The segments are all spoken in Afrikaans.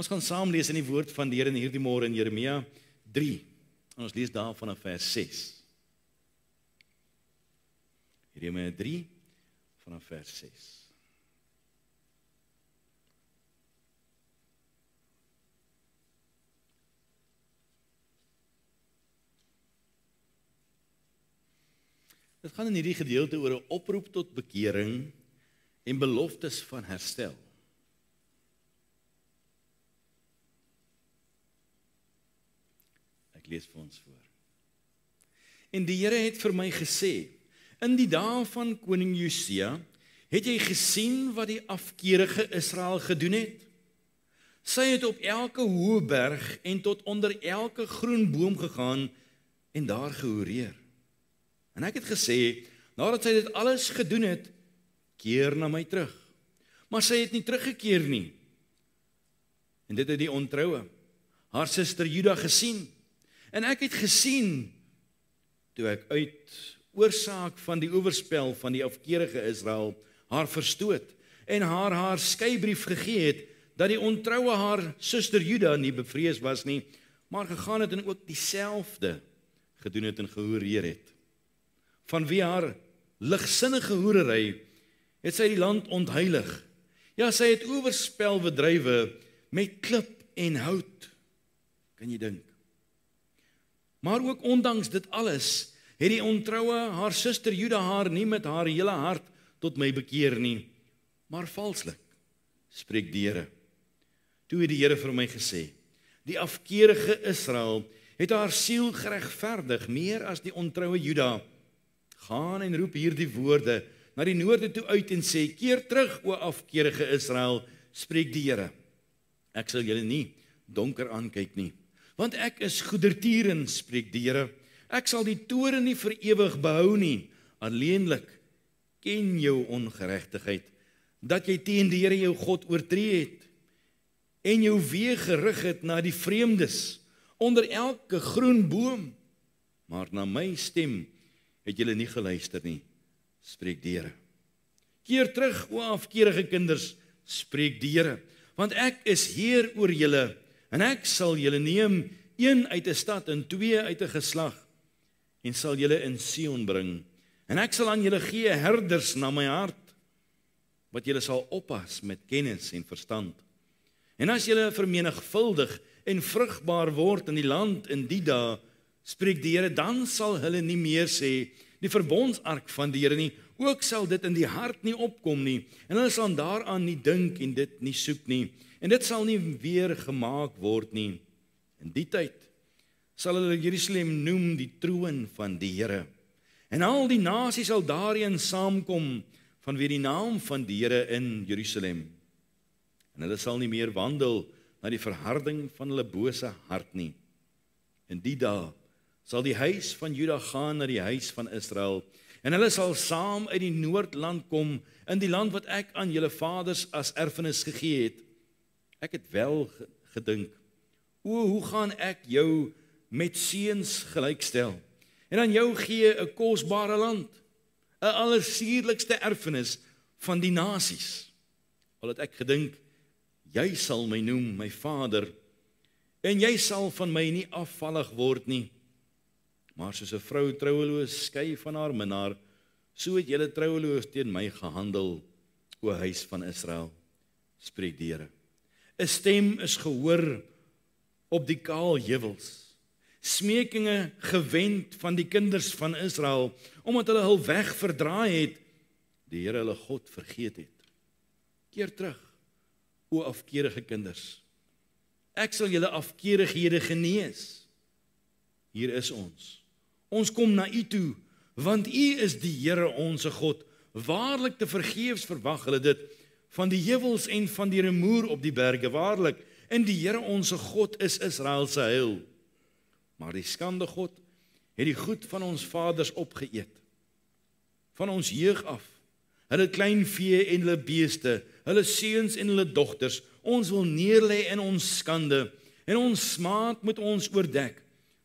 Ons gaan saam lees in die woord van die Here in hierdie môre in Jeremia 3. En ons lees daar vanaf vers 6. Jeremia 3 vanaf vers 6. Dit gaan in hierdie gedeelte oor 'n oproep tot bekering en beloftes van herstel. Ek lees vir ons voor. En die Here het vir my gesê, in die dae van koning Josia, het jy gesien wat die afkeerige Israel gedoen het? Sy het op elke hoë berg en tot onder elke groen boom gegaan en daar gehoreer. En ek het gesê, nadat sy dit alles gedoen het, keer na my terug. Maar sy het nie teruggekeer nie. En dit het die ontroue, haar suster Juda gesien. En ek het gesien, toe ek uit oorsaak van die oorspel van die afkeerige Israel haar verstoot en haar skeybrief gegee het, dat die ontroue haar suster Juda nie bevrees was nie, maar gegaan het en ook dieselfde gedoen het en gehoreer het. Vanweë haar ligsinnige hoerery het sy die land ontheilig. Ja, sy het oorspel bedrywe met klip en hout. Kan jy dink? Maar ook ondanks dit alles, het die ontroue haar suster Juda haar nie met haar hele hart tot my bekeer nie, maar valslik, spreek die Here. Toe het die Here vir my gesê, die afkeerige Israel het haar siel geregverdig meer as die ontroue Juda. Gaan en roep hierdie woorde na die noorde toe uit en sê, keer terug, o afkeerige Israel, spreek die Here. Ek sal julle nie donker aankyk nie, want ek is goedertierend, spreek die Here. Ek sal die toorn nie vir ewig behou nie, alleenlik ken jou ongeregtigheid, dat jy teen die Here jou God oortree het, en jou weë gerig het na die vreemdes, onder elke groen boom, maar na my stem het julle nie geluister nie, spreek die Here. Keer terug, o afkeerige kinders, spreek die Here, want ek is Heer oor julle, en ek sal julle neem, een uit 'n stad en twee uit 'n geslag, en sal julle in Sion bring, en ek sal aan julle gee herders na my hart, wat julle sal oppas met kennis en verstand. En as julle vermenigvuldig en vrugbaar word in die land in die dae, spreek die Here, dan sal hulle nie meer sê, die verbondsark van die Here nie, ook sal dit in die hart nie opkom nie, en hulle sal daaraan nie dink en dit nie soek nie, en dit sal nie weer gemaak word nie. In die tyd sal hulle Jerusalem noem die troon van die Here, en al die nasies sal daarin saamkom, vanweë die naam van die Here in Jerusalem. En hulle sal nie meer wandel na die verharding van hulle bose hart nie. In die dae sal die huis van Juda gaan na die huis van Israel, en hulle sal saam uit die noordland kom, in die land wat ek aan julle vaders as erfenis gegee het. Ek het wel gedink, hoe gaan ek jou met seuns gelykstel, en aan jou gee 'n kosbare land, 'n allersierlikste erfenis van die nasies. Al het ek gedink, jy sal my noem, my vader, en jy sal van my nie afvallig word nie. Maar soos 'n vrou troueloos skei van haar minnaar, so het julle troueloos teen my gehandel, o huis van Israel, spreek die Here. 'n Stem is gehoor op die kaal heuwels, smekinge gewend van die kinders van Israel, omdat hulle hul weg verdraai het, die Here hulle God vergeet het. Keer terug, o afkeerige kinders. Ek sal julle afkeerighede genees. Hier is ons. Ons kom na u toe, want u is die Here onse God. Waarlik te vergeefs verwag hulle dit, van die heuwels en van die rumoer op die berge, waarlik, en die Here onse God is Israel se heil. Maar die skande God het die goed van ons vaders opgeëet, van ons jeug af, hulle klein vee en hulle beeste, hulle seuns en hulle dogters, ons wil neerlê in ons skande, en ons smaad moet ons oordek,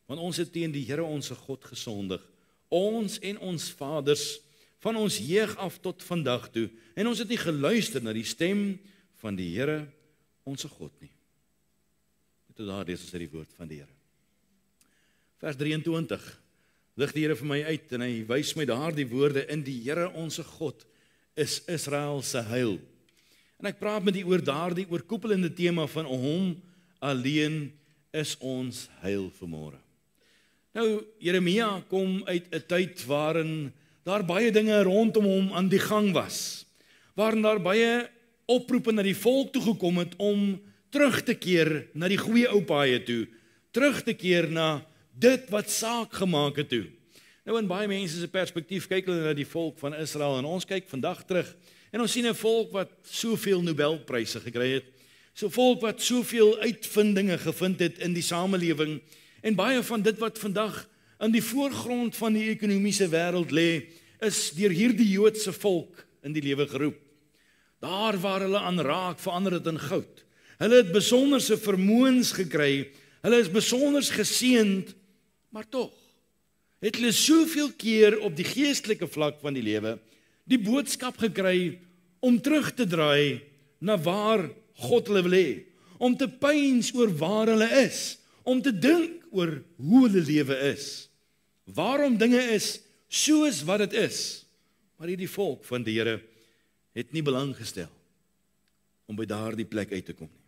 want ons het teen die Here onse God gesondig, ons en ons vaders, van ons jeug af tot vandag toe, en ons het nie geluister na die stem van die Here onse God nie. Tot daar lees ons uit die woord van die Here. Vers 23. Lig die Here vir my uit en hy wys my daardie woorde: in die Here onse God is Israel se heil. En ek praat met u oor daardie oorkoepelende tema van hom alleen is ons heil vanmôre. Nou, Jeremia kom uit 'n tyd waarin daar baie dinge rondom hom aan die gang was. Waarin daar baie oproepe na die volk toe gekom het om terug te keer na die goeie ou paaie toe, terug te keer na dit wat saak gemaak het toe. Nou in baie mense se perspektief kyk hulle na die volk van Israel en ons kyk vandag terug en ons sien 'n volk wat soveel Nobelpryse gekry het, so 'n volk wat soveel uitvindinge gevind het in die samelewing en baie van dit wat vandag in die voorgrond van die ekonomiese wêreld lê, is deur hierdie Joodse volk in die lewe geroep. Daar waar hulle aan raak, verander dit in goud. Hulle het besonderse vermoëns gekry, hulle is besonders geseënd, maar tog het hulle soveel keer op die geestelike vlak van die lewe die boodskap gekry om terug te draai na waar God hulle wil hê, om te pyns oor waar hulle is, om te dink oor hoe hulle lewe is, waarom dinge is soos wat dit is. Maar hierdie volk van die Here het nie belang gestel om by daardie plek uit te kom nie.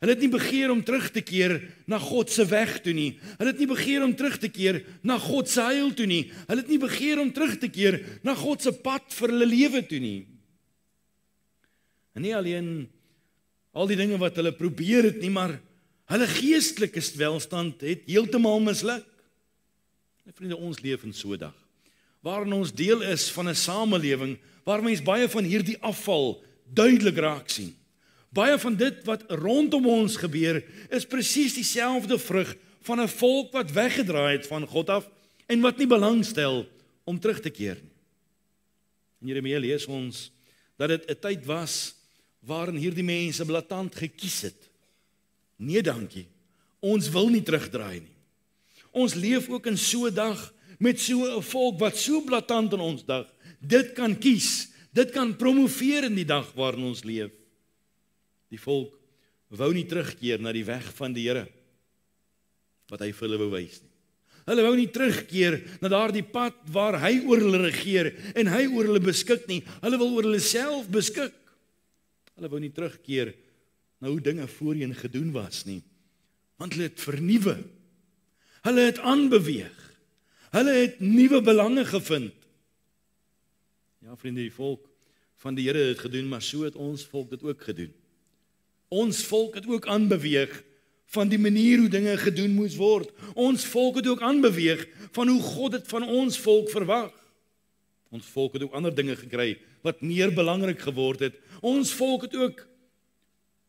Hulle het nie begeer om terug te keer na God se weg toe nie. Hulle het nie begeer om terug te keer na God se heil toe nie. Hulle het nie begeer om terug te keer na God se pad vir hulle lewe toe nie. En nie alleen al die dinge wat hulle probeer het nie, maar hulle geestelike welstand het heeltemal misluk. En vriende, ons leef in so 'n dag waarin ons deel is van 'n samelewing waar mens baie van hierdie afval duidelik raak sien. Baie van dit wat rondom ons gebeur is presies dieselfde vrug van 'n volk wat weggedraai het van God af en wat nie belangstel om terug te keer nie. In Jeremia lees ons dat dit 'n tyd was waarin hierdie mense blaatant gekies het. Nee, dankie. Ons wil nie terugdraai nie. Ons leef ook in so 'n dag met so 'n volk wat so blaatant in ons dag dit kan kies, dit kan promoveer in die dag waarin ons leef. Die volk wou nie terugkeer na die weg van die Here wat hy vir hulle wou wys nie. Hulle wou nie terugkeer na daardie pad waar hy oor hulle regeer en hy oor hulle beskik nie. Hulle wil oor hulle self beskik. Hulle wou nie terugkeer na hoe dinge voorheen gedoen was nie, want hulle het vernuwe. Hulle het aanbeweeg. Hulle het nuwe belange gevind. Ja, vriende, die volk van die Here het gedoen, maar so het ons volk dit ook gedoen. Ons volk het ook aanbeweeg van die manier hoe dinge gedoen moes word. Ons volk het ook aanbeweeg van hoe God dit van ons volk verwag. Ons volk het ook ander dinge gekry wat meer belangrik geword het. Ons volk het ook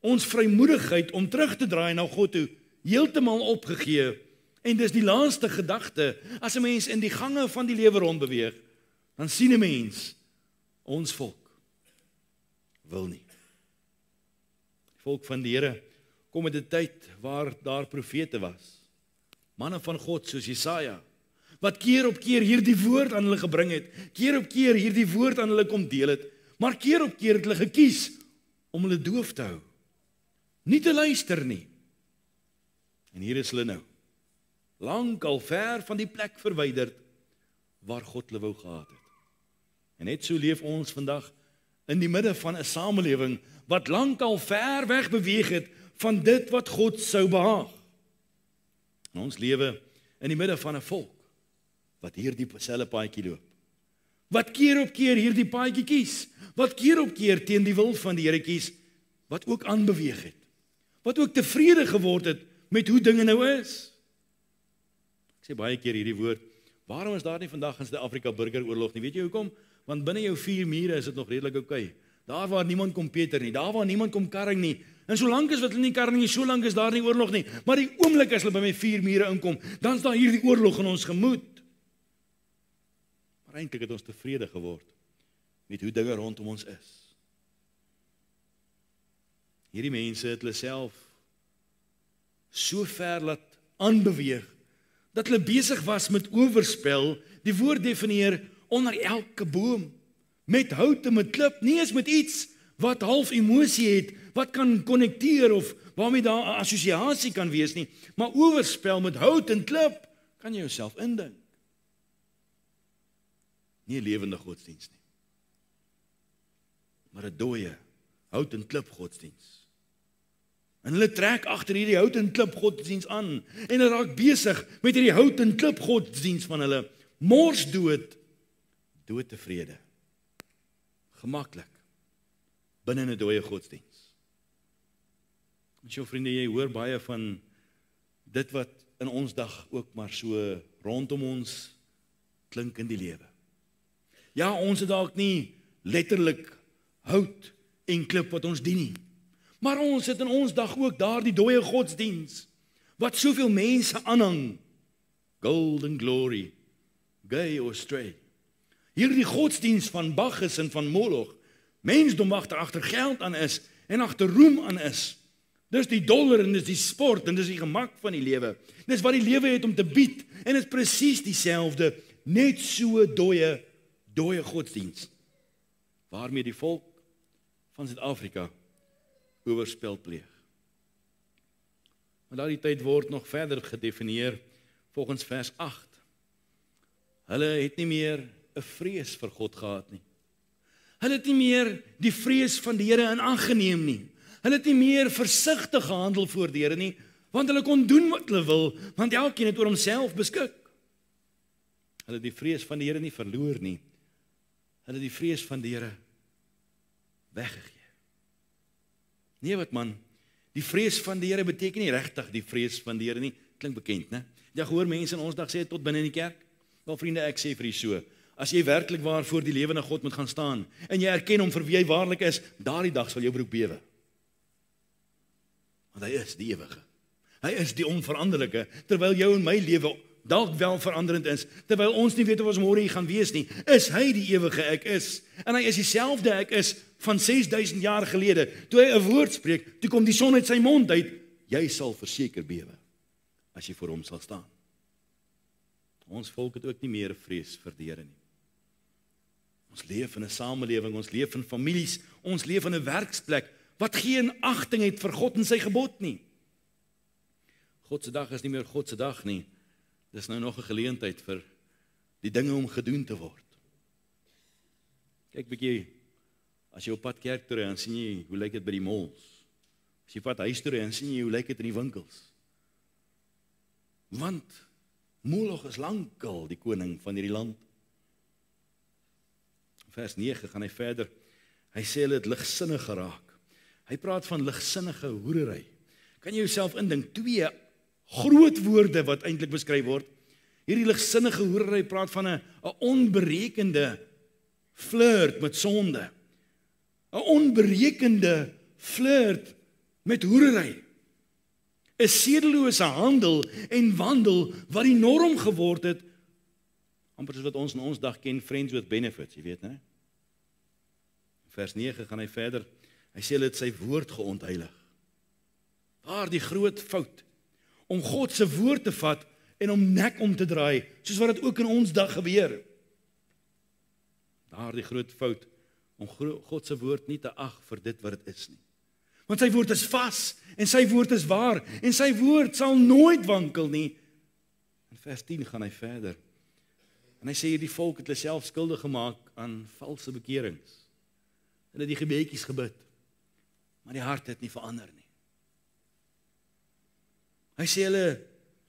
ons vrymoedigheid om terug te draai na God toe heeltemal opgegee. En dis die laaste gedagte, as 'n mens in die gange van die lewe rondbeweeg, dan sien 'n mens, ons volk wil nie. Die volk van die Here kom met 'n tyd waar daar profete was, manne van God soos Jesaja, wat keer op keer hierdie woord aan hulle gebring het, keer op keer hierdie woord aan hulle kom deel het, maar keer op keer het hulle gekies om hulle doof te hou, nie te luister nie. En hier is hulle nou, lank al ver van die plek verwyderd waar God hulle wou gehad het. En net so leef ons vandag in die midde van 'n samelewing wat lank al ver weg beweeg het van dit wat God sou behaag. En ons lewe in die midde van 'n volk wat hierdie selfe paadjie loop. Wat keer op keer hierdie paadjie kies, wat keer op keer teen die wil van die Here kies, wat ook aanbeweeg het, wat ook tevrede geword het met hoe dinge nou is. Ek sê baie keer hierdie woord, waarom is daar nie vandag in Suid-Afrika burgeroorlog nie? Weet jy hoekom? Want binne jou 4 mure is dit nog redelik oukei. Daar waar niemand kom peter nie, daar waar niemand kom karring nie, en solank is wat hulle nie karring nie, solank is daar nie oorlog nie. Maar die oomblik as hulle by my 4 mure inkom, dan is daar hierdie oorlog in ons gemoed. Maar eintlik het ons tevrede geword met hoe dinge rondom ons is. Hierdie mense het hulle self so ver laat aanbeweeg, dat hulle besig was met oorspel. Die woord definieer onder elke boom, met hout en met klip, nie eens met iets wat half emosie het, wat kan konnekteer of waarmee daar 'n assosiasie kan wees nie, maar oorspel met hout en klip, kan jy jouself indink. Nie 'n lewende godsdiens nie, maar 'n dooie hout en klip godsdiens. En hulle trek agter hierdie hout en klip godsdiens aan en hulle raak besig met hierdie hout en klip godsdiens van hulle, mors dood tevrede, gemaklik, binne 'n dooie godsdiens. Ons jou vriende, jy hoor baie van dit wat in ons dag ook maar so rondom ons klink in die lewe. Ja, ons het dalk nie letterlik hout en klip wat ons dien nie, maar ons het in ons dag ook daardie dooie godsdiens, wat soveel mense aanhang, golden glory, gay or stray. Hierdie godsdiens van Bacchus en van Moloch, mensdom wat agter geld aan is, en agter roem aan is, dis die dollar en dis die sport en dis die gemak van die lewe, dis wat die lewe het om te bied, en is presies dieselfde, net so dooie godsdiens, waarmee die volk van Suid-Afrika oorspel pleeg. Maar daardie tyd word nog verder gedefinieer volgens vers 8. Hulle het nie meer 'n vrees vir God gehad nie. Hulle het nie meer die vrees van die Here in ag geneem nie. Hulle het nie meer versigtig gehandel voor die Here nie, want hulle kon doen wat hulle wil, want elkeen het oor homself beskik. Hulle het die vrees van die Here nie verloor nie. Hulle het die vrees van die Here weggegee. Nee wat man, die vrees van die Here beteken nie regtig die vrees van die Here nie. Klink bekend, né? Jy hoor mense in ons dag sê tot binne in die kerk. Wel vriende, ek sê vir u so, as jy werklik waar voor die lewende God moet gaan staan en jy erken hom vir wie hy waarlik is, daardie dag sal jou broek bewe. Want hy is die ewige. Hy is die onveranderlike, terwyl jou en my lewe dalk wel veranderend is, terwyl ons nie weet of ons môre hier gaan wees nie, is hy die ewige ek is. En hy is dieselfde ek is van 6000 jaar gelede. Toe hy 'n woord spreek, toe kom die son uit sy mond uit, jy sal verseker bewe as jy voor hom sal staan. Ons volk het ook nie meer 'n vrees vir die Here nie. Ons leef in 'n samelewing, ons leef in families, ons leef in 'n werksplek wat geen agting het vir God en sy gebod nie. God se dag is nie meer God se dag nie. Dis nou nog 'n geleentheid vir die dinge om gedoen te word. Kyk bietjie, as jy op pad kerk toe ry, dan sien jy hoe lyk dit by die malls. As jy pad huis toe ry, dan sien jy hoe lyk dit in die winkels. Want Moloch is lankal die koning van hierdie land. Vers 9 gaan hy verder. Hy sê hulle het ligsinnig geraak. Hy praat van ligsinnige hoerery. Kan jy jouself indink, twee groot woorde wat eintlik beskryf word. Hierdie ligsinnige hoerery praat van 'n onberekende flirt met sonde. 'n Onberekende flirt met hoerery. 'n Sedelose handel en wandel wat die norm geword het, amper soos wat ons in ons dag ken, friends with benefits, jy weet, né? Vers 9 gaan hy verder, hy sê hulle het sy woord geontheilig. Daar die groot fout, om God se woord te vat en om nek om te draai, soos wat dit ook in ons dag gebeur. Daar die groot fout, om God se woord nie te ag vir dit wat dit is nie. Want sy woord is vas, en sy woord is waar, en sy woord sal nooit wankel nie. In vers 10 gaan hy verder, en hy sê die volk het hulle self skuldig gemaak aan valse bekerings. Hulle het die gebedjies gebid, maar die hart het nie verander nie. Hy sê hulle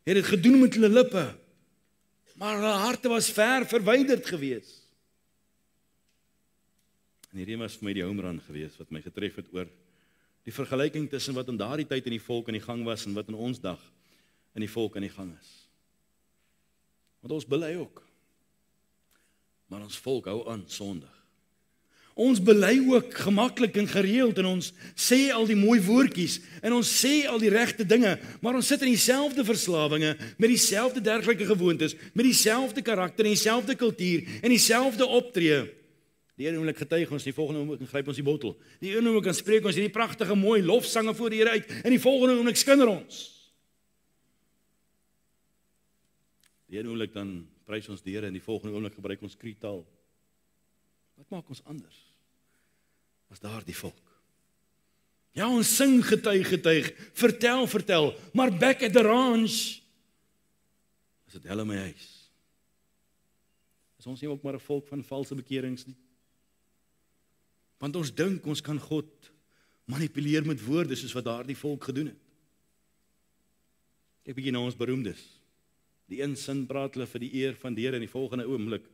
het dit gedoen met hulle lippe, maar hulle harte was ver verwyderd gewees. En hierdie was vir my die home run gewees, wat my getref het oor die vergelyking tussen wat in daardie tyd in die volk aan die gang was, en wat in ons dag in die volk aan die gang is. Want ons bely ook, maar ons volk hou aan sondig. Ons bely ook gemaklik en gereeld, en ons sê al die mooi woordjies, en ons sê al die regte dinge, maar ons sit in dieselfde verslawinge, met dieselfde dergelike gewoontes, met dieselfde karakter, en dieselfde kultuur, en dieselfde optree. Die ene oomblik getuig ons, die volgende oomblik gryp ons die bottel. Die ene oomblik kan spreek ons hierdie pragtige mooi lofsange voor die Here uit, en die volgende oomblik skinder ons. Die ene oomblik dan prys ons die Here, en die volgende oomblik gebruik ons krietaal. Wat maak ons anders? as daardie volk. Ja, ons sing getuig, vertel, maar back at the ranch, is dit hel in my huis. Is ons nie ook maar 'n volk van valse bekerings nie? Want ons dink ons kan God manipuleer met woorde, soos wat daardie volk gedoen het. Kyk bietjie na ons beroemdes. Die een sin praat hulle vir die eer van die Here, en die volgende oomblik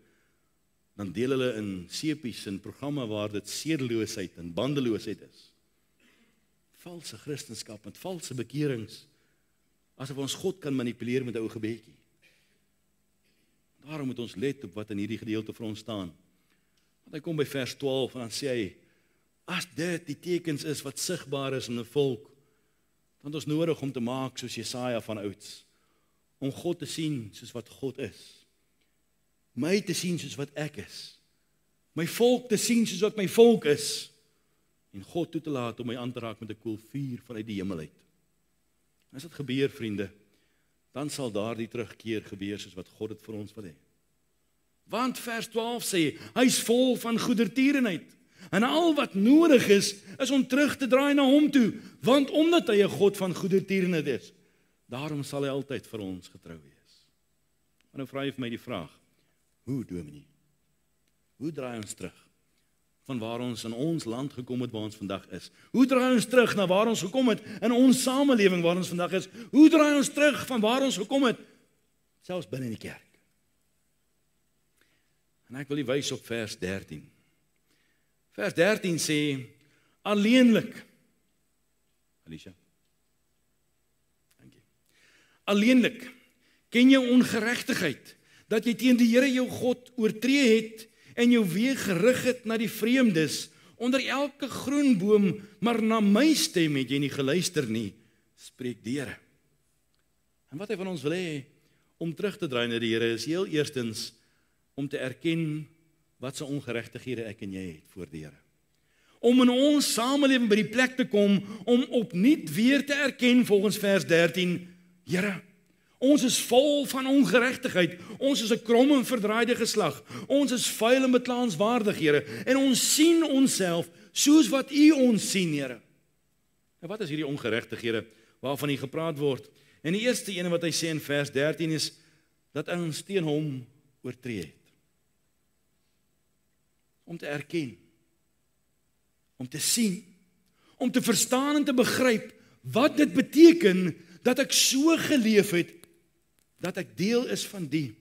dan deel hulle in sepies en programme waar dit sedeloosheid en bandeloosheid is. Valse Christendom met valse bekerings, asof ons God kan manipuleer met 'n ou gebedjie. Daarom moet ons let op wat in hierdie gedeelte vir ons staan. Want hy kom by vers 12 en dan sê hy, as dit die tekens is wat sigbaar is in 'n volk, dan is ons nodig om te maak soos Jesaja van ouds, om God te sien soos wat God is, my te sien soos wat ek is, my volk te sien soos wat my volk is, en God toe te laat om my aan te raak met 'n koel vuur vanuit die hemel uit. As dit gebeur, vriende, dan sal daardie terugkeer gebeur soos wat God dit vir ons wil hê. Want vers 12 sê, hy is vol van goedertierenheid, en al wat nodig is om terug te draai na hom toe, want omdat hy 'n God van goedertierenheid is, daarom sal hy altyd vir ons getrou wees. Maar nou vra jy vir my die vraag, hoe dominee? Hoe draai ons terug van waar ons in ons land gekom het waar ons vandag is? Hoe draai ons terug na waar ons gekom het in ons samelewing waar ons vandag is? Hoe draai ons terug van waar ons gekom het, selfs binne in die kerk? En ek wil u wys op vers 13. Vers 13 sê, alleenlik. Alicia. Dankie. Alleenlik ken jy ongeregtigheid, dat jy teen die Here jou God oortree het en jou weë gerig het na die vreemdes, onder elke groen boom, maar na my stem het jy nie geluister nie, spreek die Here. En wat hy van ons wil hê, om terug te draai na die Here, is heel eerstens, om te erken, wat se ongeregtighede ek en jy het voor die Here. Om in ons samelewing by die plek te kom, om opnuut weer te erken, volgens vers 13, Here, ons is vol van ongeregtigheid, ons is 'n krom en verdraaide geslag, ons is vuil en beklaanswaardig, Here, en ons sien onsself soos wat U ons sien, Here. En wat is hierdie ongeregtighede waarvan hier gepraat word? En die eerste ene wat hy sê in vers 13 is, dat ons teen hom oortree het. Om te erken, om te sien, om te verstaan en te begryp, wat dit beteken, dat ek so geleef het, dat ek deel is van die,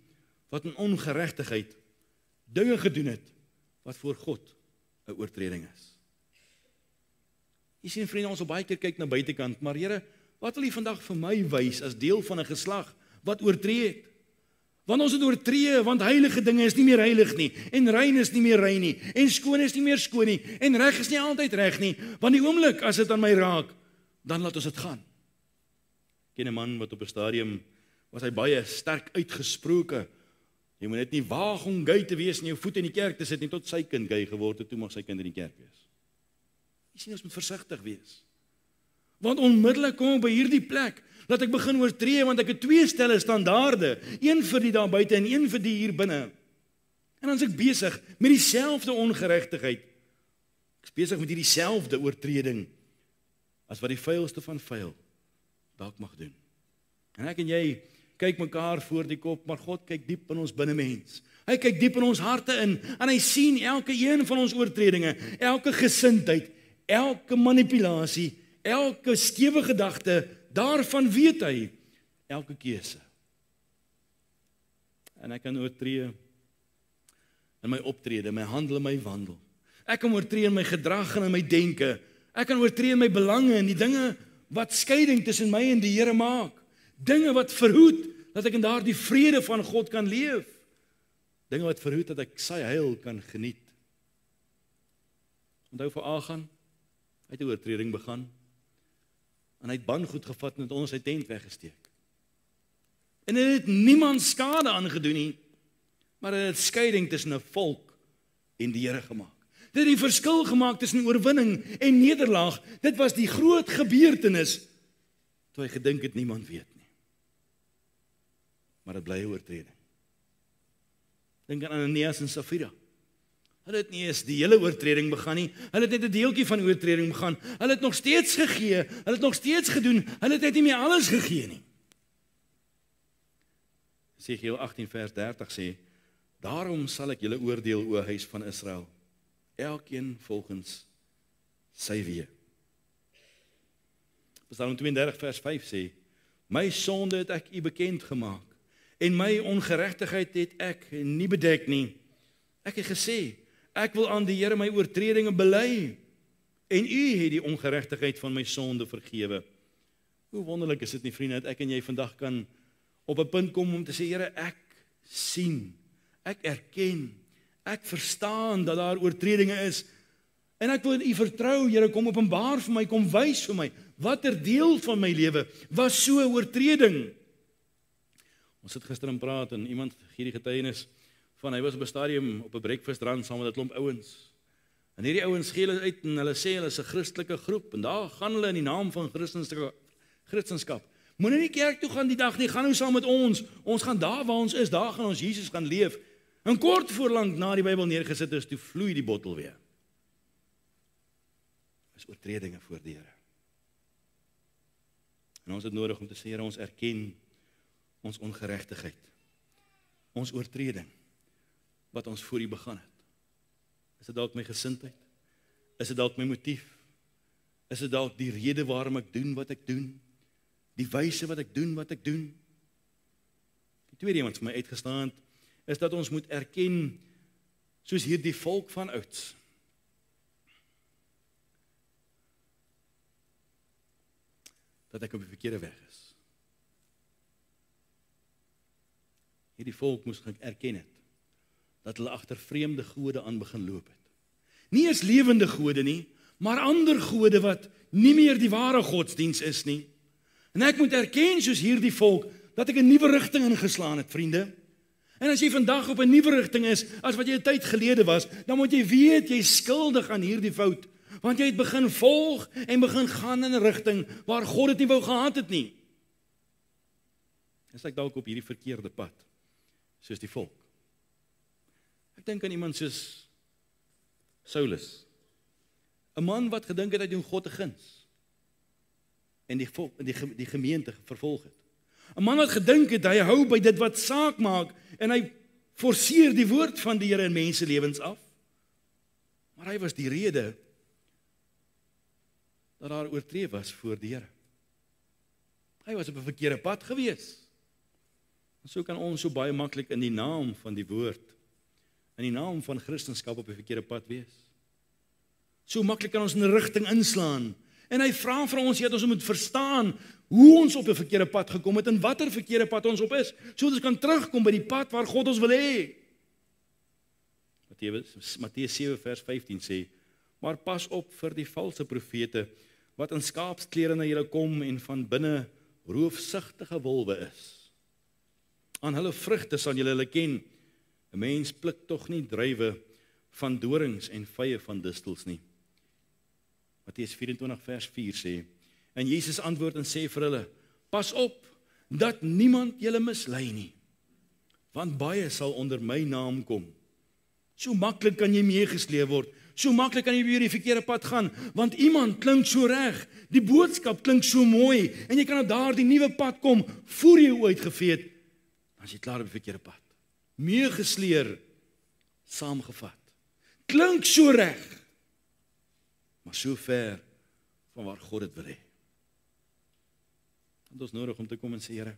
wat in ongeregtigheid dinge gedoen het, wat voor God 'n oortreding is. Jy sien vriende, ons wil baie keer kyk na buitekant, maar Here, wat wil U vandag vir my wys, as deel van 'n geslag, wat oortree het? Want ons het oortree, want heilige dinge is nie meer heilig nie, en rein is nie meer rein nie, en skoon is nie meer skoon nie, en reg is nie altyd reg nie, want die oomblik as dit aan my raak, dan laat ons dit gaan. Ek ken 'n man wat op 'n stadium, was hy baie sterk uitgesproke, jy moet net nie waag om gay te wees en jou voet in die kerk te sit nie, tot sy kind gay geword het, toe mag sy kind in die kerk wees. Jy sien, ons moet versigtig wees. Want onmiddellik kom ek by hierdie plek, dat ek begin oortree, want ek het twee stelle standaarde, een vir die daar buite en een vir die hier binne. En dan is ek besig met dieselfde ongeregtigheid. Ek is besig met hierdie selfde oortreding, as wat die vuilste van vuil dalk mag doen. En ek en jy kyk mekaar voor die kop, maar God kyk diep in ons binnemens. Hy kyk diep in ons harte in, en hy sien elke een van ons oortredinge, elke gesindheid, elke manipulasie, elke skewe gedagte, daarvan weet hy, elke keuse. En ek kan oortree in my optrede, my handel en my wandel. Ek kan oortree in my gedrag en in my denke. Ek kan oortree in my belange en die dinge wat skeiding tussen my en die Here maak. Dinge wat verhoed dat ek in daardie vrede van God kan leef. Dinge wat verhoed dat ek sy heil kan geniet. Onthou vir Agan, hy het 'n oortreding begaan. En hy het bangoed gevat en het onder sy tent weggesteek. En hy het niemand skade aangedoen nie, maar hy het skeiding tussen 'n volk en die Here gemaak. Dit het die verskil gemaak tussen oorwinning en nederlaag. Dit was die groot gebeurtenis, toe hy gedink het niemand weet nie. Maar dit bly 'n oortreding. Dink aan Ananias en Safira. Hulle het nie eens die hele oortreding begaan nie. Hulle het net 'n deeltjie van oortreding begaan. Hulle het nog steeds gegee. Hulle het nog steeds gedoen. Hulle het net nie meer alles gegee nie. Esegiel 18 vers 30 sê, daarom sal ek julle oordeel, o huis van Israel, elkeen volgens sy weë. Psalm 32 vers 5 sê, my sonde het ek u bekend gemaak, en my ongeregtigheid het ek nie bedek nie. Ek het gesê, ek wil aan die Here my oortredinge bely, en u het die ongeregtigheid van my sonde vergewe. Hoe wonderlik is dit nie, vriende, dat ek en jy vandag kan op 'n punt kom om te sê, Here, ek sien, ek erken, ek verstaan dat daar oortredinge is, en ek wil in u vertrou, Here, kom openbaar vir my, kom wys vir my, watter deel van my lewe was so 'n oortreding. Ons het gister in praat en iemand gee die getuienis van hy was op 'n stadium op 'n breakfastrand saam met 'n klomp ouens. En hierdie ouens gee hulle uit en hulle sê hulle is 'n Christelike groep en daar gaan hulle in die naam van Christendom. Moenie nie kerk toe gaan die dag nie, gaan nou saam met ons. Ons gaan daar waar ons is, daar gaan ons Jesus gaan leef. En kort voorlank na die Bybel neergesit is, toe vloei die bottel weer. Dis oortredinge voor die Here. En ons het nodig om te sê, Here, ons erken ons ongeregtigheid, ons oortreding, wat ons voor U begaan het. Is dit dalk my gesindheid? Is dit dalk my motief? Is dit dalk die rede waarom ek doen wat ek doen? Die wyse wat ek doen wat ek doen? Die tweede wat vir my uitgestaan het, is dat ons moet erken, soos hierdie volk van ouds, dat ek op die verkeerde weg is. Hierdie volk moes erken het, dat hulle agter vreemde gode aan begin loop het. Nie eens lewende gode nie, maar ander gode wat nie meer die ware godsdiens is nie. En ek moet erken, soos hierdie volk, dat ek 'n nuwe rigting ingeslaan het, vriende. En as jy vandag op 'n nuwe rigting is, as wat jy 'n tyd gelede was, dan moet jy weet, jy is skuldig aan hierdie fout, want jy het begin volg en begin gaan in 'n rigting waar God dit nie wou gehad het nie. Is ek dalk op hierdie verkeerde pad, soos die volk? Ek dink aan iemand soos Saulus, 'n man wat gedink het hy doen God 'n guns en die gemeente vervolg het. 'n Man wat gedink het hy hou by dit wat saak maak en hy forceer die woord van die Here in menselewens af. Maar hy was die rede dat daar oortree was voor die Here. Hy was op 'n verkeerde pad gewees. En so kan ons so baie maklik in die naam van die woord, in die naam van Christendom op 'n verkeerde pad wees. So maklik kan ons in 'n rigting inslaan. En hy vra vir ons dat ons moet verstaan hoe ons op 'n verkeerde pad gekom het en watter verkeerde pad ons op is, sodat ons kan terugkom by die pad waar God ons wil hê. Matteus 7 vers 15 sê, maar pas op vir die valse profete, wat in skaapsklere na julle kom en van binne roofsugtige wolwe is. Aan hulle vrugte sal julle hulle ken. 'n Mens pluk tog nie druiwe van dorings en vye van distels nie. Matteus 24 vers 4 sê, en Jesus antwoord en sê vir hulle, pas op, dat niemand julle mislei nie, want baie sal onder my naam kom. So maklik kan jy meegesleep word, so maklik kan jy weer die verkeerde pad gaan, want iemand klink so reg, die boodskap klink so mooi, en jy kan op daardie nuwe pad kom, voor jy uitgevee het, dan is jy klaar op die verkeerde pad. Meegesleer, saamgevat. Klink so reg, maar so ver van waar God dit wil hê. Het ons nodig om te kom en sê, Here,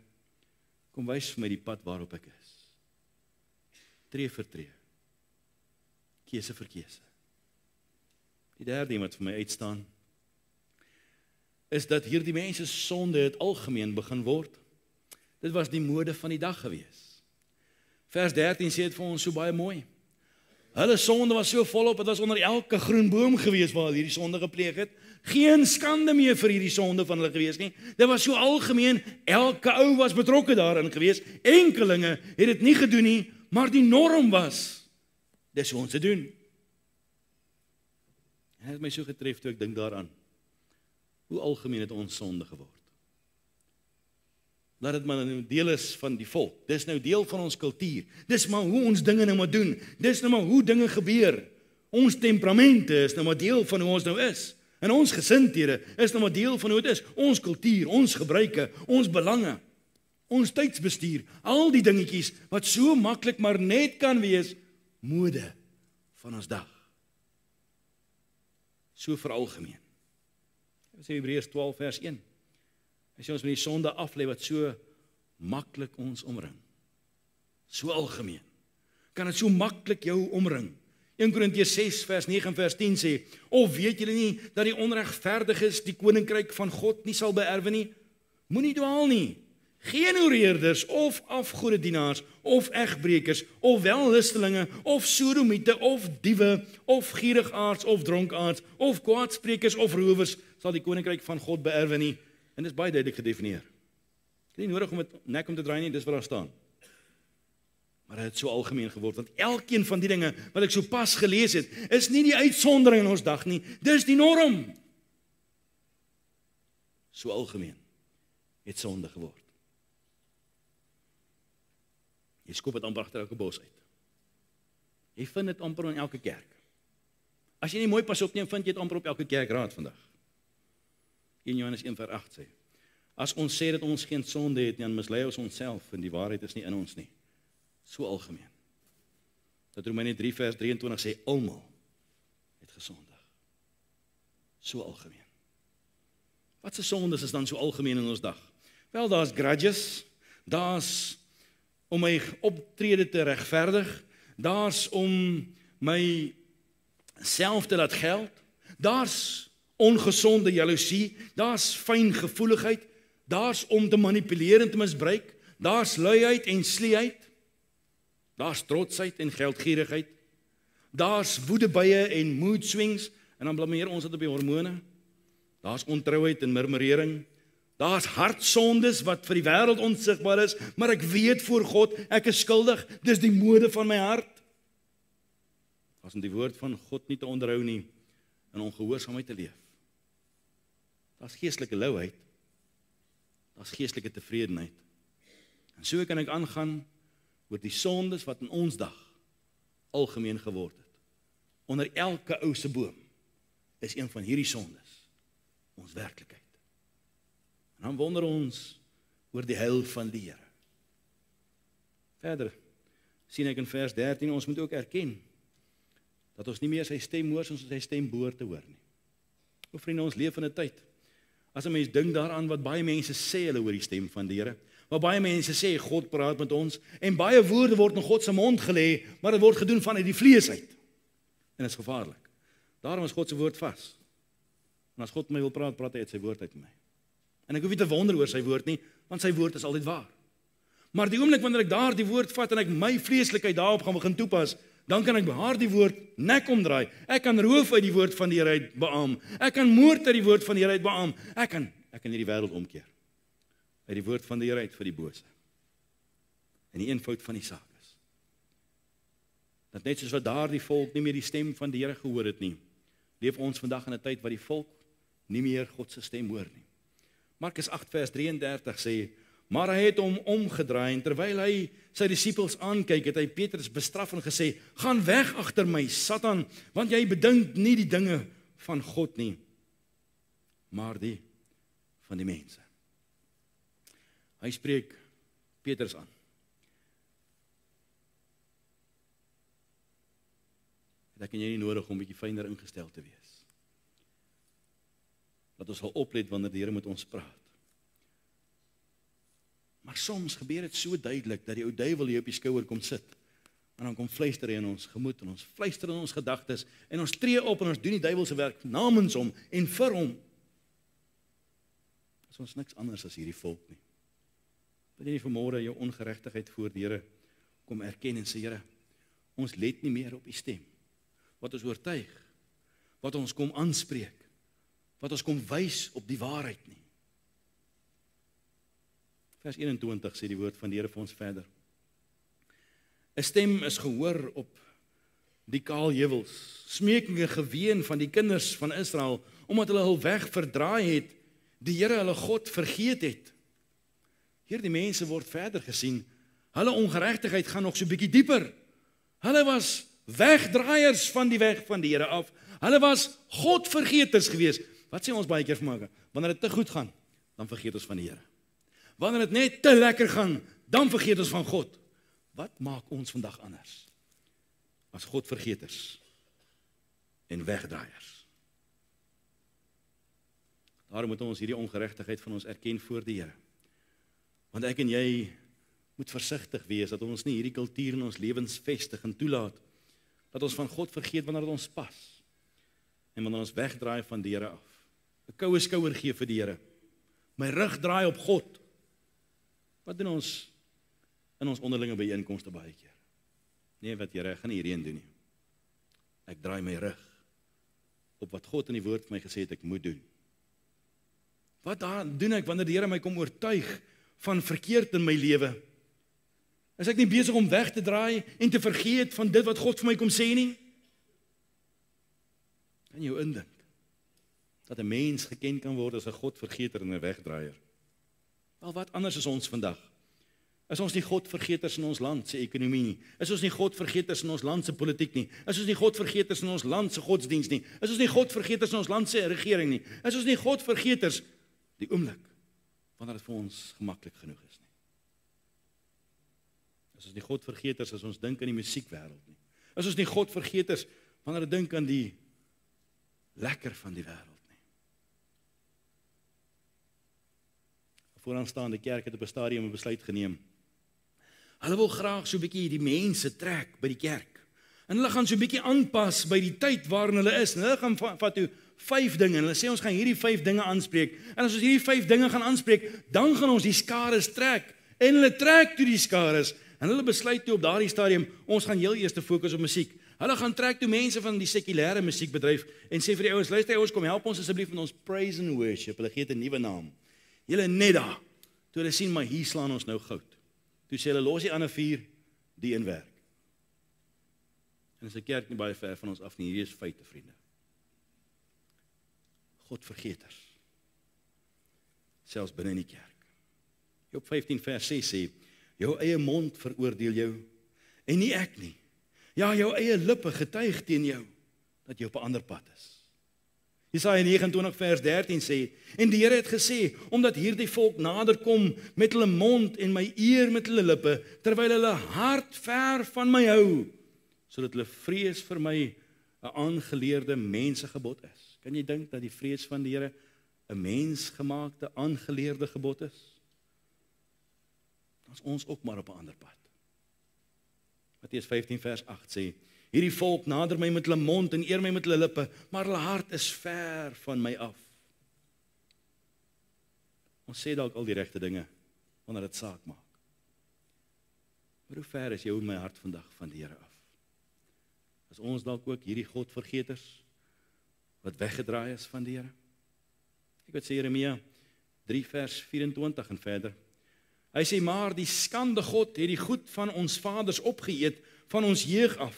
kom wys vir my die pad waarop ek is. Tree vir tree. Keuse vir keuse. Die derde wat vir my uitstaan, is dat hierdie mense sonde het algemeen begin word. Dit was die mode van die dag gewees. Vers 13 sê dit vir ons so baie mooi. Hulle sonde was so volop, het was onder elke groen boom gewees waar hulle hierdie sonde gepleeg het. Geen skande meer vir hierdie sonde van hulle gewees nie. Dit was so algemeen, elke ou was betrokke daarin gewees. Enkelinge het dit nie gedoen nie, maar die norm was, dis hoe ons dit doen. En het my so getref toe ek dink daaraan, hoe algemeen het ons sonde geword. Dat dit maar nou deel is van die volk. Dis nou deel van ons kultuur. Dis maar hoe ons dinge nou maar doen. Dis nou maar hoe dinge gebeur. Ons temperamente is nou maar deel van hoe ons nou is. En ons gesindhede is nou maar deel van hoe dit is. Ons kultuur, ons gebruike, ons belange, ons tydsbestuur, al die dingetjies wat so maklik maar net kan wees mode van ons dag. So veralgemeen. Dit sê Hebreërs 12 vers 1. Hy sê ons moet die sonde aflê wat so maklik ons omring. So algemeen. Kan dit so maklik jou omring? 1 Korintiërs 6 vers 9 en vers 10 sê, of weet julle nie dat die onregverdiges die koninkryk van God nie sal beerwe nie? Moenie dwaal nie. Geen hoereerders of afgodedienaars of egbrekers of wellustelinge of sodomiete of diewe of gierigaards of dronkaards of kwaadsprekers of rowers sal die koninkryk van God beerwe nie. En dit is baie duidelik gedefinieer. Ek het nie nodig om dit nek om te draai nie, dis wat daar staan. Maar dit het so algemeen geword, want elkeen van die dinge wat ek so pas gelees het, is nie die uitsondering in ons dag nie, dis die norm. So algemeen het sonde geword. Jy skop dit amper agter elke bos uit. Jy vind dit amper in elke kerk. As jy nie mooi pas op nie, vind jy dit amper op elke kerkraad vandag. 1 Johannes 1 vers 8 sê, as ons sê dat ons geen sonde het nie, dan mislei ons onsself en die waarheid is nie in ons nie. So algemeen. Dat Romeine 3 vers 23 sê, almal het gesondig. So algemeen. Wat se sondes is dan so algemeen in ons dag? Wel, daar's grudges, daar's om my optrede te regverdig, daar's om my self te laat geld, daar's ongesonde jaloesie, daar's fyngevoeligheid, daar's om te manipuleer en te misbruik, daar's luiheid en sleeheid, daar's trotsheid en geldgierigheid, daar's woedebuie en mood swings, en dan blameer ons dit op die hormone, daar's ontrouheid en murmurering, daar's hartsondes wat vir die wêreld onsigbaar is, maar ek weet voor God, ek is skuldig, dis die mode van my hart. As om die woord van God nie te onderhou nie, en ongehoorsaamheid te leef. Daar's geestelike louheid, daar's geestelike tevredenheid. En so kan ek aangaan oor die sondes wat in ons dag algemeen geword het. Onder elke ou se boom is een van hierdie sondes ons werklikheid. En dan wonder ons oor die heil van die Here. Verder sien ek in vers 13, ons moet ook erken dat ons nie meer sy stem hoor soos sy stem behoort te hoor nie. O vriende, ons leef in 'n tyd, as 'n mens dink daaraan wat baie mense sê hulle hoor die stem van die Here, wat baie mense sê God praat met ons, en baie woorde word in God se mond gelê, maar dit word gedoen vanuit die vlees uit. En dit is gevaarlik. Daarom is God se woord vas. En as God met my wil praat, praat hy uit sy woord uit met my. En ek hoef nie te wonder oor sy woord nie, want sy woord is altyd waar. Maar die oomblik wanneer ek daar die woord vat en ek my vleeslikheid daarop gaan begin toepas, dan kan ek haar die woord nek omdraai. Ek kan roof uit die woord van die Here uit beaam. Ek kan moord uit die woord van die Here uit beaam. Ek kan hierdie wêreld omkeer. Uit die woord van die Here uit vir die bose. En die eenvoud van die saak is dat net soos wat daardie volk nie meer die stem van die Here gehoor het nie, leef ons vandag in 'n tyd waar die volk nie meer God se stem hoor nie. Markus 8 vers 33 sê, maar hy het hom omgedraai en terwyl hy sy disippels aankyk, het hy Petrus bestraf en gesê, gaan weg agter my, Satan, want jy bedink nie die dinge van God nie, maar die van die mense. Hy spreek Petrus aan. Dat kan jy nie nodig om 'n bietjie fyner ingestel te wees. Dat ons sal oplet wanneer die Here met ons praat. Maar soms gebeur dit so duidelik dat die ou duiwel hier op die skouer kom sit. En dan kom fluister hy in ons gemoed en ons fluister in ons gedagtes en ons tree op en ons doen die duiwel se werk namens hom en vir hom. Is ons niks anders as hierdie volk nie. Wil jy nie vanmôre jou ongeregtigheid voor die Here kom erken en sê, Here, ons let nie meer op u stem. Wat ons oortuig, wat ons kom aanspreek, wat ons kom wys op die waarheid nie. Vers 21 sê die woord van die Here vir ons verder. 'n Stem is gehoor op die kaalheuwels, smeekinge geween van die kinders van Israel, omdat hulle hul weg verdraai het, die Here hulle God vergeet het. Hierdie mense word verder gesien, hulle ongeregtigheid gaan nog so bietjie dieper. Hulle was wegdraaiers van die weg van die Here af. Hulle was Godvergeters geweest. Wat sê ons baie keer vanmôre? Wanneer dit te goed gaan, dan vergeet ons van die Here. Wanneer dit net te lekker gaan, dan vergeet ons van God. Wat maak ons vandag anders? As Godvergeters en wegdraaiers. Daarom moet ons hierdie ongeregtigheid van ons erken voor die Here. Want ek en jy moet versigtig wees dat ons nie hierdie kultuur in ons lewens vestig en toelaat dat ons van God vergeet wanneer dit ons pas en wanneer ons wegdraai van die Here af. 'n Koue skouer gee vir die Here. My rug draai op God. Wat doen ons in ons onderlinge byeenkomste baie keer? Nee, wat Here, ek gaan nie hierheen doen nie. Ek draai my rug op wat God in die woord vir my gesê het ek moet doen. Wat doen ek wanneer die Here my kom oortuig van verkeerd in my lewe? Is ek nie besig om weg te draai en te vergeet van dit wat God vir my kom sê nie? Kan jy indink dat 'n mens geken kan word as 'n Godvergeter en 'n wegdraaier? Wel, wat anders is ons vandag? Is ons nie Godvergeters in ons land se ekonomie nie? Is ons nie Godvergeters in ons land se politiek nie? Is ons nie Godvergeters in ons land se godsdiens nie? Is ons nie Godvergeters in ons land se regering nie? Is ons nie Godvergeters die oomblik wanneer dit vir ons gemaklik genoeg is nie? Is ons nie Godvergeters as ons dink aan die musiekwêreld nie? Is ons nie Godvergeters wanneer ons dink aan die lekker van die wêreld nie? Vooraanstaande kerk het op 'n stadium 'n besluit geneem. Hulle wil graag so 'n bietjie die mense trek by die kerk. En hulle gaan so 'n bietjie aanpas by die tyd waarin hulle is. En hulle gaan vat toe 5 dinge. En hulle sê ons gaan hierdie 5 dinge aanspreek. En as ons hierdie 5 dinge gaan aanspreek, dan gaan ons die skares trek. En hulle trek toe die skares. En hulle besluit toe op daardie stadium, ons gaan heel eers fokus op musiek. Hulle gaan trek toe mense van die sekulêre musiekbedryf en sê vir die ouens, luister ouens, kom help ons asseblief met ons praise and worship. Hulle gee dit 'n nuwe naam. Julle net daar. Toe hulle sien maar hier slaan ons nou goud. Toe sê hulle los die ander 4 die in werk. En dis 'n kerk nie baie ver van ons af nie. Hierdie is feite, vriende. Godvergeters. Selfs binne in die kerk. Job 15 vers 6 sê, jou eie mond veroordeel jou en nie ek nie. Ja, jou eie lippe getuig teen jou dat jy op 'n ander pad is. Jesaja 29 vers 13 sê, en die Here het gesê, omdat hierdie volk nader kom met hulle mond en my eer met hulle lippe, terwyl hulle hart ver van my hou, sodat hulle vrees vir my 'n aangeleerde mensegebod is. Kan jy dink dat die vrees van die Here 'n mensgemaakte aangeleerde gebod is? Dan is ons ook maar op 'n ander pad. Matteus 15 vers 8 sê, hierdie volk nader my met hulle mond en eer my met hulle lippe, maar hulle hart is ver van my af. Ons sê dalk al die regte dinge, wanneer dit saak maak. Maar hoe ver is jou en my hart vandag van die Here af? Is ons dalk ook hierdie Godvergeters, wat weggedraai is van die Here? Ek wat sê Jeremia 3 vers 24 en verder. Hy sê, maar die skande God het die goed van ons vaders opgeëet, van ons jeug af.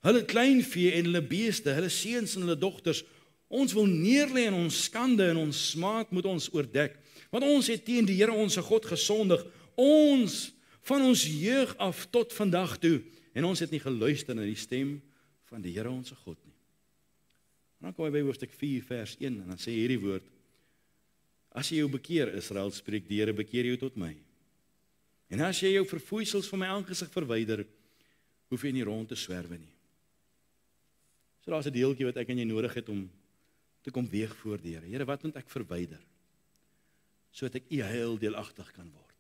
Hulle kleinvee en hulle beeste, hulle seuns en hulle dogters, ons wil neerlê in ons skande en ons smaad moet ons oordek. Want ons het teen die Here ons God gesondig, ons van ons jeug af tot vandag toe, en ons het nie geluister na die stem van die Here ons God nie. En dan kom hy by hoofstuk 4 vers 1, en dan sê hierdie woord, as jy jou bekeer, Israel, spreek die Here, bekeer jou tot my. En as jy jou verfoeisels van my aangesig verwyder, hoef jy nie rond te swerwe nie. So daar's 'n deeltjie wat ek en jy nodig het om te kom weeg voor die Here. Here, wat moet ek verwyder? Sodat ek u heil deelagtig kan word.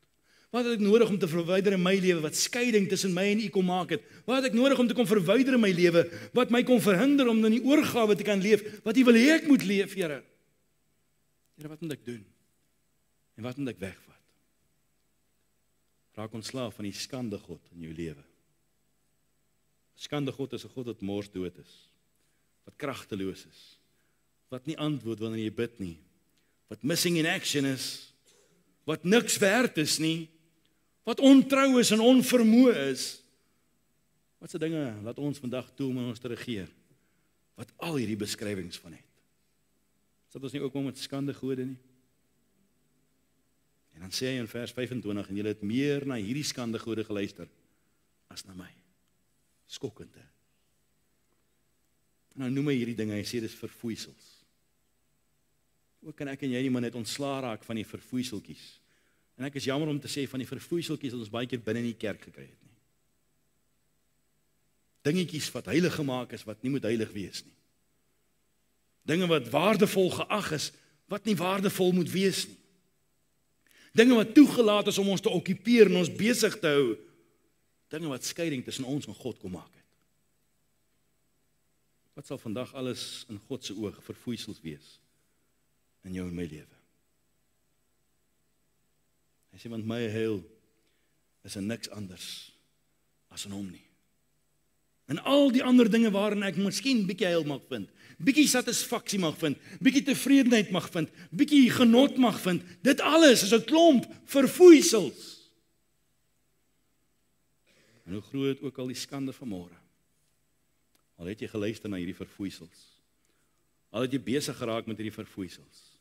Wat het ek nodig om te verwyder in my lewe wat skeiding tussen my en u kom maak het? Wat het ek nodig om te kom verwyder in my lewe wat my kon verhinder om in die oorgawe te kan leef wat u wil hê ek moet leef, Here? Here, wat moet ek doen? En wat moet ek wegvat? Raak ontslaaf van die skande God in jou lewe. Skande God is 'n God wat morsdood is, wat kragteloos is, wat nie antwoord wanneer jy bid nie, wat missing in action is, wat niks werd is nie, wat ontrou is en onvermoë is. Wat se dinge laat ons vandag toe om ons te regeer, wat al hierdie beskrywings van het. Sit ons nie ook met skande gode nie? En dan sê hy in vers 25, en julle het meer na hierdie skande gode geluister, as na my. Skokkend, hè? En nou noem hy hierdie dinge, hy sê dis verfoeisels. Hoe kan ek en jy nie maar net ontslaa raak van die verfoeiseltjies? En ek is jammer om te sê van die verfoeiseltjies wat ons baie keer binne in die kerk gekry het nie. Dingetjies wat heilig gemaak is, wat nie moet heilig wees nie. Dinge wat waardevol geag is, wat nie waardevol moet wees nie. Dinge wat toegelaat is om ons te okkupeer en ons besig te hou. Dinge wat skeiding tussen ons en God kom maak het. Wat sal vandag alles in God se oog verfoeisels wees in jou en my lewe? Hy sê, want my heil is in niks anders as in hom nie. En al die ander dinge waarin ek miskien bietjie heil mag vind, bietjie satisfaksie mag vind, bietjie tevredenheid mag vind, bietjie genot mag vind, dit alles is 'n klomp verfoeisels. En hoe groot ook al die skande van môre, al het jy geluister na hierdie verfoeisels, al het jy besig geraak met hierdie verfoeisels,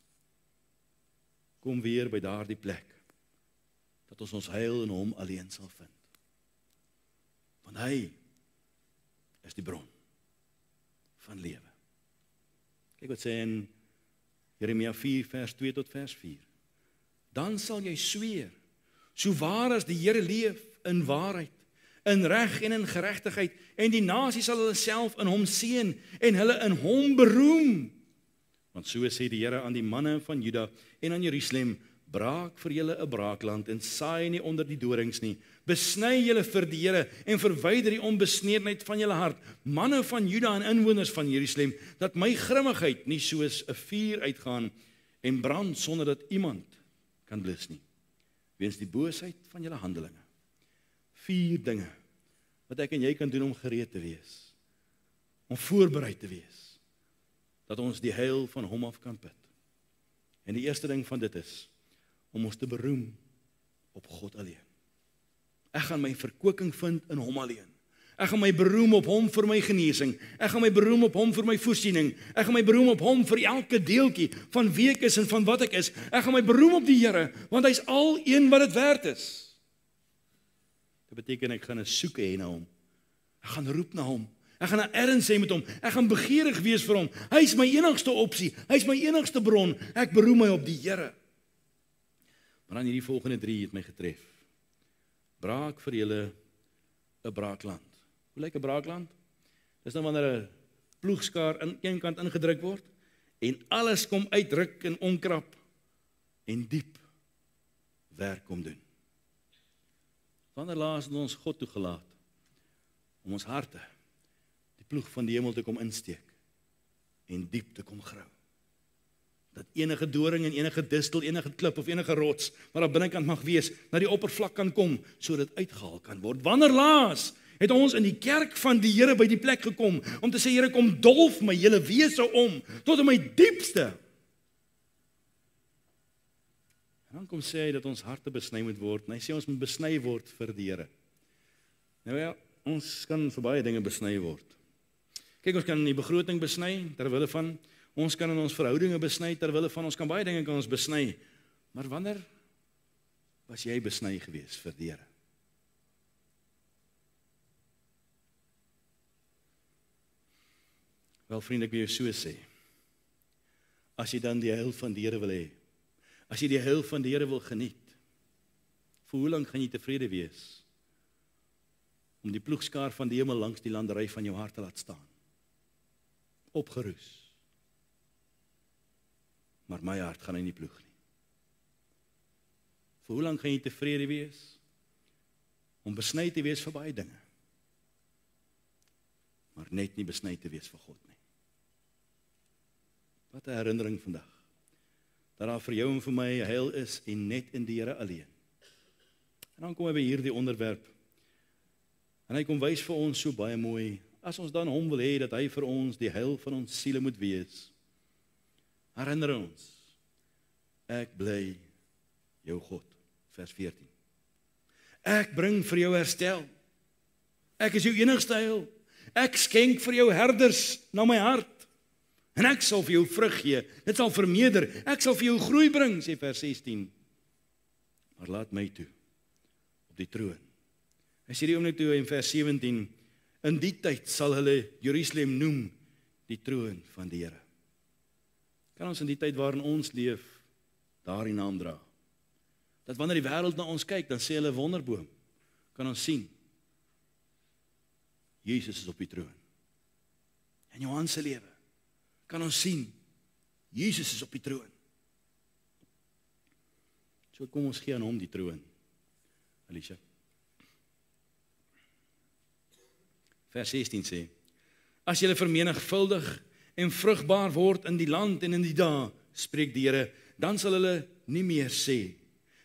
kom weer by daardie plek, dat ons heil in hom alleen sal vind. Want hy is die bron van lewe. Kyk wat sê in Jeremia 4 vers 2 tot vers 4. Dan sal jy sweer, so waar as die Here leef in waarheid, in reg en in geregtigheid, en die nasie sal hulle self in hom seën en hulle in hom beroem. Want so sê die Here aan die manne van Juda en aan Jerusalem, braak vir julle 'n braakland en saai nie onder die dorings nie. Besny julle vir die Here en verwyder die onbesneedheid van julle hart, manne van Juda en inwoners van Jerusalem, dat my grimmigheid nie soos 'n vuur uitgaan en brand sonder dat iemand kan blus nie, weens die boosheid van julle handelinge. 4 dinge wat ek en jy kan doen om gereed te wees, om voorberei te wees, dat ons die heil van hom af kan put. En die eerste ding van dit is, om ons te beroem op God alleen. Ek gaan my verkwikking vind in hom alleen. Ek gaan my beroem op hom vir my genesing. Ek gaan my beroem op hom vir my voorsiening. Ek gaan my beroem op hom vir elke deeltjie van wie ek is en van wat ek is. Ek gaan my beroem op die Here, want hy's al een wat dit werd is. Dit beteken ek gaan 'n soeke hê na hom. Ek gaan roep na hom. Ek gaan 'n erns hê met hom. Ek gaan begeerig wees vir hom. Hy's my enigste opsie. Hy's my enigste bron. Ek beroem my op die Here. Maar dan hierdie volgende 3 het my getref. Braak vir julle 'n braakland. Hoe lyk 'n braakland? Dis nou wanneer 'n ploegskaar aan een kant ingedruk word en alles kom uitruk en omkrap en diep werk kom doen. Wanneer laas het ons God toegelaat om ons harte, die ploeg van die hemel te kom insteek en diep te kom grou? Dat enige doring en enige distel, enige klip of enige rots wat daar binnekant mag wees, na die oppervlak kan kom, sodat uitgehaal kan word. Wanneer laas het ons in die kerk van die Here by die plek gekom, om te sê, Here, kom dolf my hele wese om, tot in my diepste. En dan kom sê hy dat ons harte besny moet word, en hy sê ons moet besny word vir die Here. Nou ja, ons kan vir baie dinge besny word. Kyk, ons kan in die begroting besny, terwille van, ons kan in ons verhoudinge besny, terwille van, ons kan baie dinge kan ons besny. Maar wanneer was jy besny gewees vir die Here? Wel vriend, ek wil jou so sê, as jy dan die heil van die Here wil hê, as jy die heil van die Here wil geniet, vir hoe lank gaan jy tevrede wees om die ploegskaar van die hemel langs die landery van jou hart te laat staan? Opgeroes. Maar my hart gaan hy nie ploeg nie. Vir hoe lank gaan jy tevrede wees om besny te wees vir baie dinge, maar net nie besny te wees vir God nie? Wat 'n herinnering vandag, dat daar vir jou en vir my heil is en net in die Here alleen. En dan kom hy by hierdie onderwerp, en hy kom wys vir ons so baie mooi, as ons dan hom wil hê, dat hy vir ons die heil van ons siele moet wees. Herinner ons, ek bly jou God, vers 14. Ek bring vir jou herstel. Ek is jou enigste heil. Ek skenk vir jou herders na my hart. En ek sal vir jou vrug gee. Dit sal vermeerder. Ek sal vir jou groei bring, sê vers 16. Maar laat my toe op die troon. Hy sê die oomblik toe in vers 17, in die tyd sal hulle Jerusalem noem, die troon van die Here. Kan ons in die tyd waarin ons leef, daardie naam dra? Dat wanneer die wêreld na ons kyk, dan sê hulle wonderboom. Kan ons sien, Jesus is op die troon. In Johan se lewe, kan ons sien, Jesus is op die troon. So kom ons gee aan hom die troon. Alicia. Vers 16 sê, as julle vermenigvuldig en vrugbaar word in die land en in die dae, spreek die Here, dan sal hulle nie meer sê,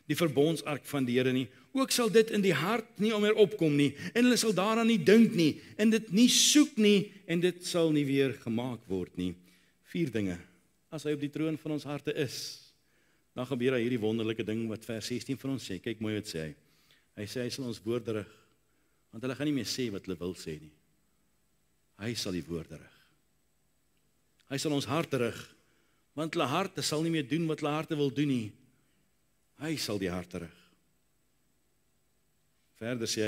die verbondsark van die Here nie, ook sal dit in die hart nie meer opkom nie, en hulle sal daaraan nie dink nie, en dit nie soek nie, en dit sal nie weer gemaak word nie. 4 dinge, as hy op die troon van ons harte is, dan gebeur daar hierdie wonderlike ding wat vers 16 vir ons sê. Kyk mooi wat sê hy. Hy sê hy sal ons woorde rig, want hulle gaan nie meer sê wat hulle wil sê nie. Hy sal die woorde rig. Hy sal ons harte rig, want hulle harte sal nie meer doen wat hulle harte wil doen nie. Hy sal die harte rig. Verder sê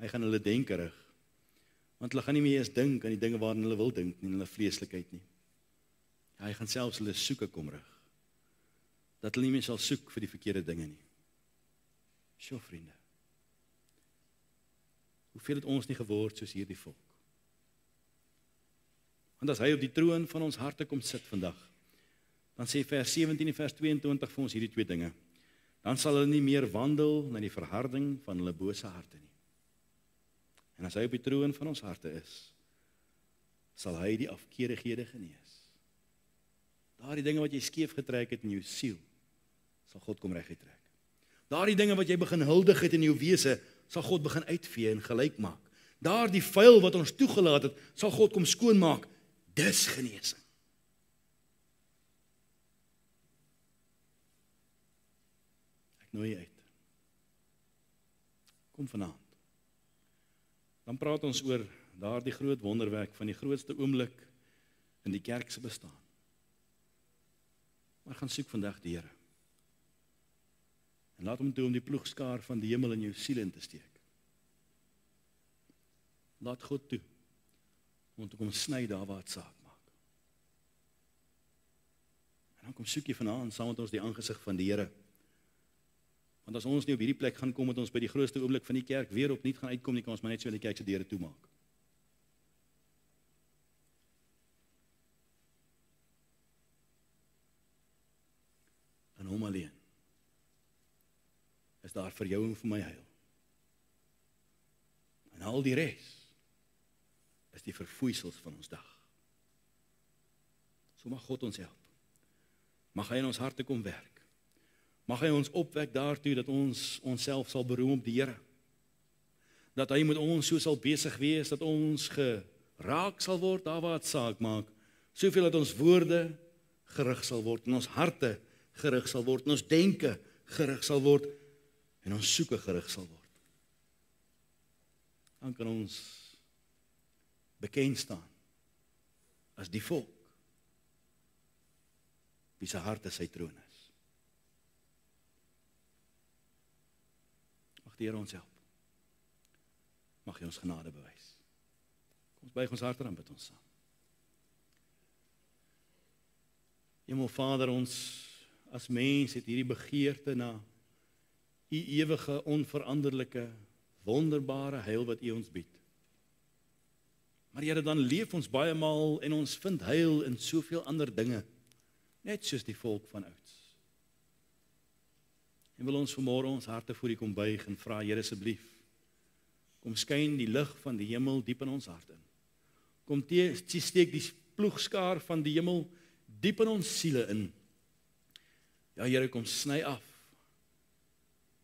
hy gaan hulle denke rig, want hulle gaan nie meer eens dink aan die dinge waarin hulle wil dink nie, in hulle vleeslikheid nie. Hy gaan selfs hulle soeke kom rig, dat hulle nie meer sal soek vir die verkeerde dinge nie. Sjoe vriende, hoeveel het ons nie geword soos hierdie volk? Want as hy op die troon van ons harte kom sit vandag, dan sê vers 17 en vers 22 vir ons hierdie 2 dinge. Dan sal hulle nie meer wandel na die verharding van hulle bose harte nie. En as hy op die troon van ons harte is, sal hy die afkeerighede genees. Daardie dinge wat jy skeef getrek het in jou siel, sal God kom reguit trek. Daardie dinge wat jy begin huldig het in jou wese, sal God begin uitvee en gelyk maak. Daardie vuil wat ons toegelaat het, sal God kom skoonmaak. Dis genesing. Ek nooi jy uit. Kom vanaand. Dan praat ons oor daardie groot wonderwerk van die grootste oomblik in die kerk se bestaan. Maar gaan soek vandag die Here. En laat hom toe om die ploegskaar van die hemel in jou siel in te steek. Laat God toe om te kom sny daar waar het saak maak. En dan kom soek jy vanaand saam met ons die aangesig van die Here. Want as ons nie op hierdie plek gaan kom met ons by die grootste oomblik van die kerk weer opnuut gaan uitkom nie, kan ons maar net so die kerk se deure toemaak. En hom alleen is daar vir jou en vir my heil. En al die res is die verfoeisels van ons dag. So mag God ons help. Mag hy in ons harte kom werk. Mag hy ons opwek daartoe dat ons onsself sal beroem op die Here. Dat hy met ons so sal besig wees, dat ons geraak sal word, daar waar het saak maak. Soveel dat ons woorde gerig sal word, en ons harte gerig sal word, en ons denke gerig sal word, en ons soeke gerig sal word. Dan kan ons bekend staan as die volk wie se harte sy troon is. Mag die Here ons help. Mag hy ons genade bewys. Kom ons buig ons harte en bid ons saam. Hemel Vader, ons as mens het hierdie begeerte na u ewige, onveranderlike, wonderbare heil wat u ons bied. Maar Here, dan leef ons baie maal en ons vind heil in soveel ander dinge, net soos die volk van ouds. En wil ons vanmôre ons harte voor u kom buig en vra, Here asseblief, kom skyn die lig van die hemel diep in ons hart in. Kom steek die ploegskaar van die hemel diep in ons siele in. Ja Here, kom sny af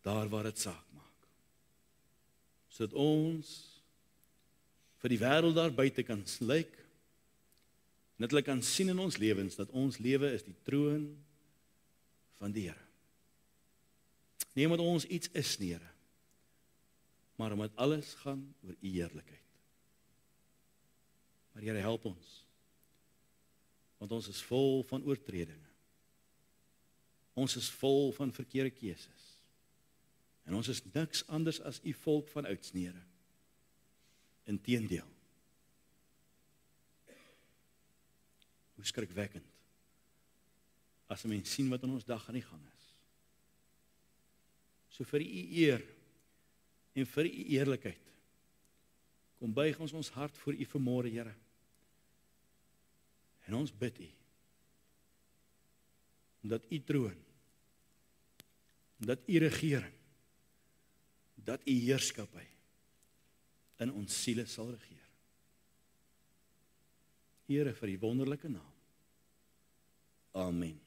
daar waar dit saak maak. Sodat ons vir die wêreld daar buite kan lyk, en dat hulle kan sien in ons lewens, dat ons lewe is die troon van die Here. Nie omdat ons iets is nie, Here, maar omdat alles gaan oor u heerlikheid. Maar Here, help ons, want ons is vol van oortredinge. Ons is vol van verkeerde keuses. En ons is niks anders as u volk van ouds, Here. Inteendeel. Hoe skrikwekkend, as 'n mens sien wat in ons dag aan die gang is. So vir u eer, en vir u eerlikheid, kom buig ons hart voor u vanmôre, Here. En ons bid u, dat u troon, dat u regering, dat u heerskappy in ons siele sal regeer. Here, vir die wonderlike naam. Amen.